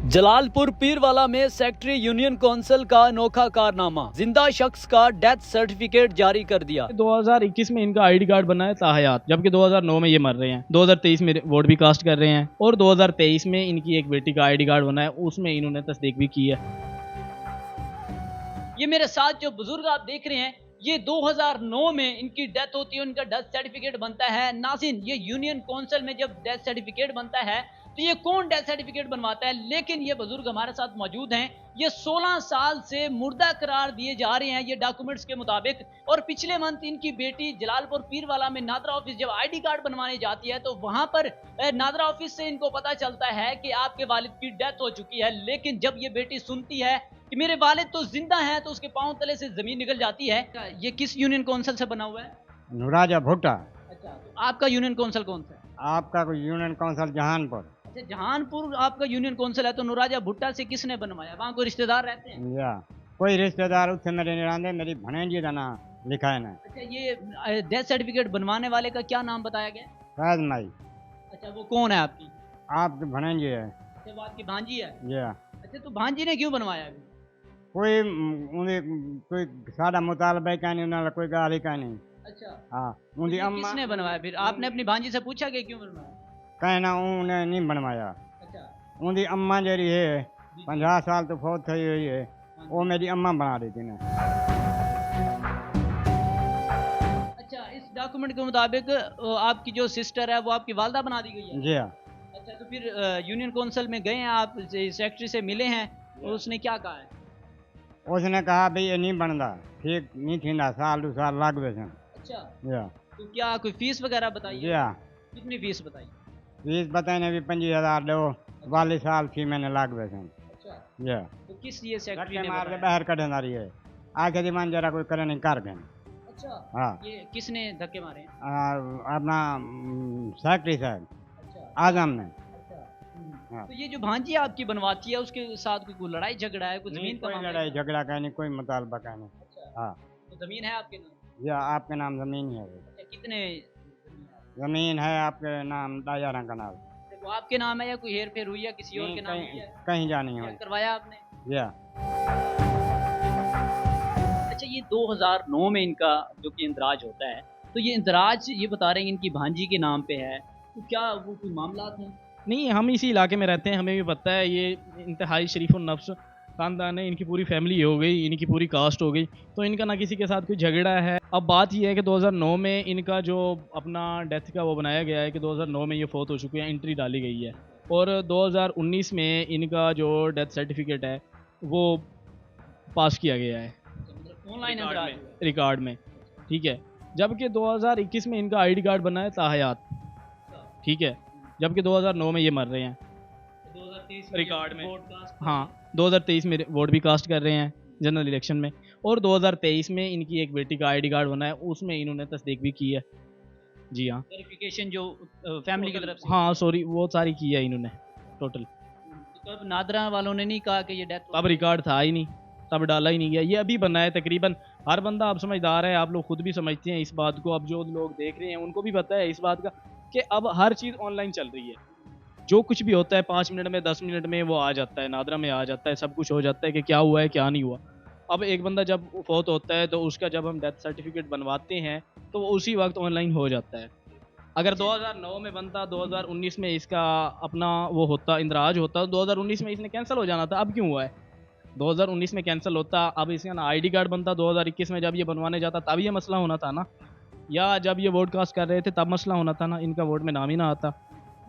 जलालपुर पीरवाला में secretary union council का अनोखा कारनामा, जिंदा शख्स का डेथ सर्टिफिकेट जारी कर दिया। 2021 में इनका आईडी कार्ड बना है ताहयात, जबकि 2009 में ये मर रहे हैं। 2023 में वोट भी कास्ट कर रहे हैं और 2023 में इनकी एक बेटी का आईडी कार्ड बना है, उसमें इन्होंने तस्दीक भी की है। ये मेरे साथ जो बुजुर्ग आप देख रहे हैं, ये 2009 में इनकी डेथ होती है, उनका डेथ सर्टिफिकेट बनता है। नाज़रीन, ये यूनियन काउंसिल में जब डेथ सर्टिफिकेट बनता है तो ये कौन डेथ सर्टिफिकेट बनवाता है, लेकिन ये बुजुर्ग हमारे साथ मौजूद हैं। ये 16 साल से मुर्दा करार दिए जा रहे हैं ये डॉक्यूमेंट्स के मुताबिक, और पिछले मंथ इनकी बेटी जलालपुर पीरवाला में नादरा ऑफिस जब आईडी कार्ड बनवाने जाती है तो वहां पर नादरा ऑफिस से इनको पता चलता है कि आपके वालिद की डेथ हो चुकी है। लेकिन जब ये बेटी सुनती है कि मेरे वालिद तो जिंदा हैं तो उसके पांव तले से जमीन निकल जाती है। ये किस यूनियन काउंसिल से बना हुआ है? नूराजा भुट्टा। अच्छा, तो आपका यूनियन काउंसिल कौन सा है? आपका कोई यूनियन काउंसिल जहानपुर। अच्छा, जहानपुर आपका यूनियन काउंसिल है। तो नूराजा भुट्टा से किसने बनवाया? वहाँ कोई रिश्तेदार रहते हैं? या कोई रिश्तेदार उत्थे मेरे निरांदे मेरी भणेजी का नाम लिखा है ना। अच्छा, ये डेथ सर्टिफिकेट बनवाने वाले का क्या नाम बताया गया? फैज माई। अच्छा, वो कौन है आपकी? आपकी भणेजी है। अच्छा, वो आपकी भांजी है। या अच्छा, तो भांजी ने क्यों बनवाया अभी? कोई उन्हें कोई सादा मुतालबा का नहीं, उन्हें कोई गाली का नहीं। अच्छा, हाँ उनकी ये अम्मा किसने बनवाया? फिर आपने अपनी भांजी से पूछा कि क्यों बनवाया? कहना उन्हें नहीं बनवाया। अच्छा, उनकी अम्मा जरी है जी, 50 साल तो फौत थी हुई है, हाँ वो जी। मेरी अम्मा बना रही थी ना। अच्छा, इस डॉक्यूमेंट के मुताबिक आपकी जो सिस्टर है वो आपकी वालदा बना दी गई है। जी हाँ। अच्छा, तो फिर यूनियन काउंसिल में गए हैं आप, सेक्रेटरी से मिले हैं, और उसने क्या कहा है? उसने कहा भाई ये नहीं बनता, ठीक नहीं थी ना, साल 2 साल लग गए सन। अच्छा, या तो क्या कोई फीस वगैरह बताई जी है? हाँ। कितनी फीस बताई? फीस बताने भी 25,000 दो, वाली साल थी मैंने लाग गए सन। अच्छा, या तो किस लिए सेक्रेटरी धक्के ने मार के बताया? बाहर कढ़े ना रही है, आके दिमान जरा कोई करे नहीं कर गए। अच्छा, हाँ ये किसने धक्के मारे हैं? अपना सेक्रेटरी साहब अच्छा, आजम ने। अच्छा, हाँ। तो ये जो भांजी आपकी बनवाती है उसके साथ कोई लड़ाई झगड़ा है, कोई नहीं, जमीन का कोई मामला लड़ाई है? झगड़ा का नहीं, कोई मुतालबा का नहीं। अच्छा, हाँ तो जमीन है आपके नाम? या आपके नाम जमीन है। अच्छा, कितने जमीन है? जमीन है आपके नाम दायारा का नाम। वो आपके नाम है या कोई हेर फेर हुई है, किसी और नहीं, के नाम हुई कहीं है? कहीं जानी क्या हुई। करवाया आपने? या अच्छा, ये 2009 में इनका जो कि इंदराज होता है, तो ये इंदराज ये बता रहे हैं इनकी भांजी के नाम पे है, तो क्या वो कोई मामला हैं? नहीं, हम इसी इलाके में रहते हैं, हमें भी पता है। ये इंतहाई शरीफ नफ्स ख़ानदान है, इनकी पूरी फैमिली हो गई, इनकी पूरी कास्ट हो गई, तो इनका ना किसी के साथ कोई झगड़ा है। अब बात यह है कि 2009 में इनका जो अपना डेथ का वो बनाया गया है कि 2009 में ये फौत हो चुके हैं, एंट्री डाली गई है, और 2019 में इनका जो डेथ सर्टिफिकेट है वो पास किया गया है मतलब ऑनलाइन इंदराज हुआ है। रिकॉर्ड में, ठीक है। जबकि 2021 में इनका आईडी कार्ड बना है ताहयात, ठीक है, जबकि 2009 में ये मर रहे हैं। 2023 रिकॉर्ड में। पॉडकास्ट हाँ, 2023 में वोट भी कास्ट कर रहे हैं जनरल इलेक्शन में, और 2023 में इनकी एक बेटी का आईडी कार्ड बना है, उसमें इन्होंने तस्दीक भी की है। जी हाँ, वेरिफिकेशन जो फैमिली की तरफ से। हाँ सॉरी, वो सारी की है इन्होंने टोटल। तो अब नादरा वालों ने नहीं कहा कि ये डेथ तब रिकॉर्ड था ही नहीं, तब डाला ही नहीं गया, ये अभी बना है। तकरीबन हर बंदा अब समझदार है, आप लोग खुद भी समझते हैं इस बात को। अब जो लोग देख रहे हैं उनको भी पता है इस बात का कि अब हर चीज़ ऑनलाइन चल रही है। जो कुछ भी होता है 5 मिनट में 10 मिनट में वो आ जाता है, नादरा में आ जाता है, सब कुछ हो जाता है कि क्या हुआ है क्या नहीं हुआ। अब एक बंदा जब फौत होता है तो उसका जब हम डेथ सर्टिफिकेट बनवाते हैं तो वो उसी वक्त ऑनलाइन हो जाता है। अगर 2009 में बनता, 2019 में इसका अपना वो होता, इंदराज होता, तो 2019 में इसने कैंसिल हो जाना था। अब क्यों हुआ है? 2019 में कैंसिल होता, अब इसका ना आईडी कार्ड बनता 2021 में, जब ये बनवाने जाता तब ये मसला होना था ना, या जब ये वोट कास्ट कर रहे थे तब मसला होना था ना, इनका वोट में नाम ही ना आता।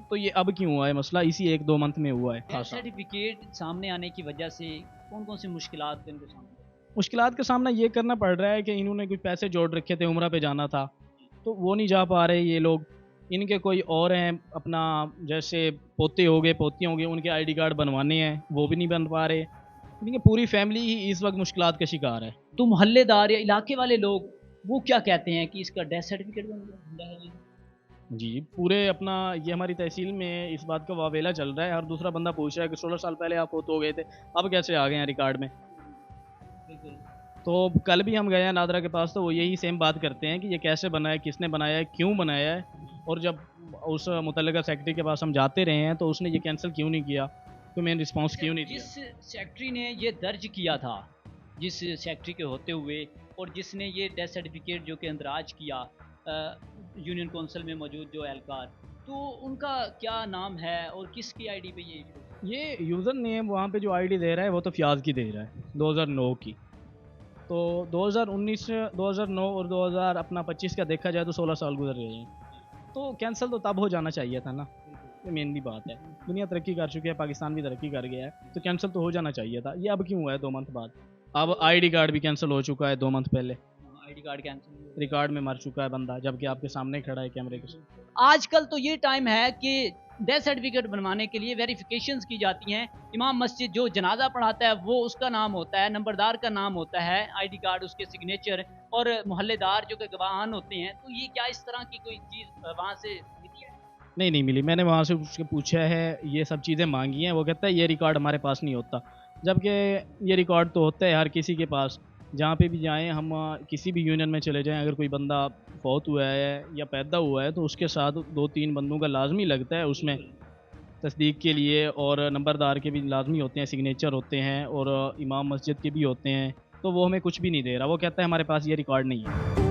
तो ये अब क्यों हुआ है मसला? इसी 1-2 मंथ में हुआ है डेथ खासा। सर्टिफिकेट सामने आने की वजह से कौन कौन सी मुश्किलात इनके सामने? मुश्किलात का सामना ये करना पड़ रहा है कि इन्होंने कुछ पैसे जोड़ रखे थे, उम्रा पे जाना था, तो वो नहीं जा पा रहे ये लोग। इनके कोई और हैं अपना, जैसे पोते हो गए पोतियाँ हो गई, उनके आईडी कार्ड बनवाने हैं, वो भी नहीं बन पा रहे। इनकी पूरी फैमिली ही इस वक्त मुश्किलात का शिकार है। तो मोहल्लेदार या इलाके वाले लोग वो क्या कहते हैं कि इसका डेथ सर्टिफिकेट बन गया? जी, पूरे अपना ये हमारी तहसील में इस बात का वावेला चल रहा है। हर दूसरा बंदा पूछ रहा है कि 16 साल पहले आप फौत हो गए थे, अब कैसे आ गए हैं रिकॉर्ड में। बिल्कुल। तो कल भी हम गए हैं नादरा के पास, तो वो यही सेम बात करते हैं कि ये कैसे बना है, किसने बनाया है, क्यों बनाया है। और जब उस मुतल्लिका सेक्रेटरी के पास हम जाते रहे हैं तो उसने ये कैंसिल क्यों नहीं किया, तो मैंने रिस्पांस क्यों नहीं दिया? जिस सेक्रेटरी ने ये दर्ज किया था, जिस सेक्रेटरी के होते हुए, और जिसने ये डेथ सर्टिफिकेट जो कि अंदराज किया यूनियन काउंसिल में मौजूद जो एहलकार, तो उनका क्या नाम है और किसकी आईडी पे ये इशू? ये यूज़र नेम वहाँ पे जो आईडी दे रहा है वो तो फ़ियाज़ की दे रहा है 2009 की। तो 2019, 2009 और 2025 का देखा जाए तो 16 साल गुजर गए हैं। तो कैंसिल तो तब हो जाना चाहिए था ना, ये मेनली बात है। दुनिया तरक्की कर चुकी है, पाकिस्तान भी तरक्की कर गया है, तो कैंसिल तो हो जाना चाहिए था। ये अब क्यों हुआ है 2 मंथ बाद? अब आईडी कार्ड भी कैंसिल हो चुका है 2 मंथ पहले, आईडी कार्ड कैंसिल। रिकॉर्ड में मर चुका है बंदा, जबकि आपके सामने खड़ा है कैमरे के साथ। आजकल तो ये टाइम है कि डेथ सर्टिफिकेट बनवाने के लिए वेरिफिकेशंस की जाती हैं। इमाम मस्जिद जो जनाजा पढ़ाता है वो उसका नाम होता है, नंबरदार का नाम होता है, आईडी कार्ड उसके सिग्नेचर, और मोहल्लेदार जो कि गवाहान होते हैं। तो ये क्या इस तरह की कोई चीज़ वहाँ से मिली है? नहीं मिली, मैंने वहाँ से उससे पूछा है, ये सब चीज़ें मांगी हैं, वो कहता है ये रिकॉर्ड हमारे पास नहीं होता। जबकि ये रिकॉर्ड तो होता है हर किसी के पास, जहाँ पे भी जाएं हम, किसी भी यूनियन में चले जाएं, अगर कोई बंदा फौत हुआ है या पैदा हुआ है तो उसके साथ 2-3 बंदों का लाजमी लगता है उसमें तस्दीक के लिए, और नंबरदार के भी लाजमी होते हैं, सिग्नेचर होते हैं, और इमाम मस्जिद के भी होते हैं। तो वो हमें कुछ भी नहीं दे रहा, वो कहता है हमारे पास ये रिकॉर्ड नहीं है।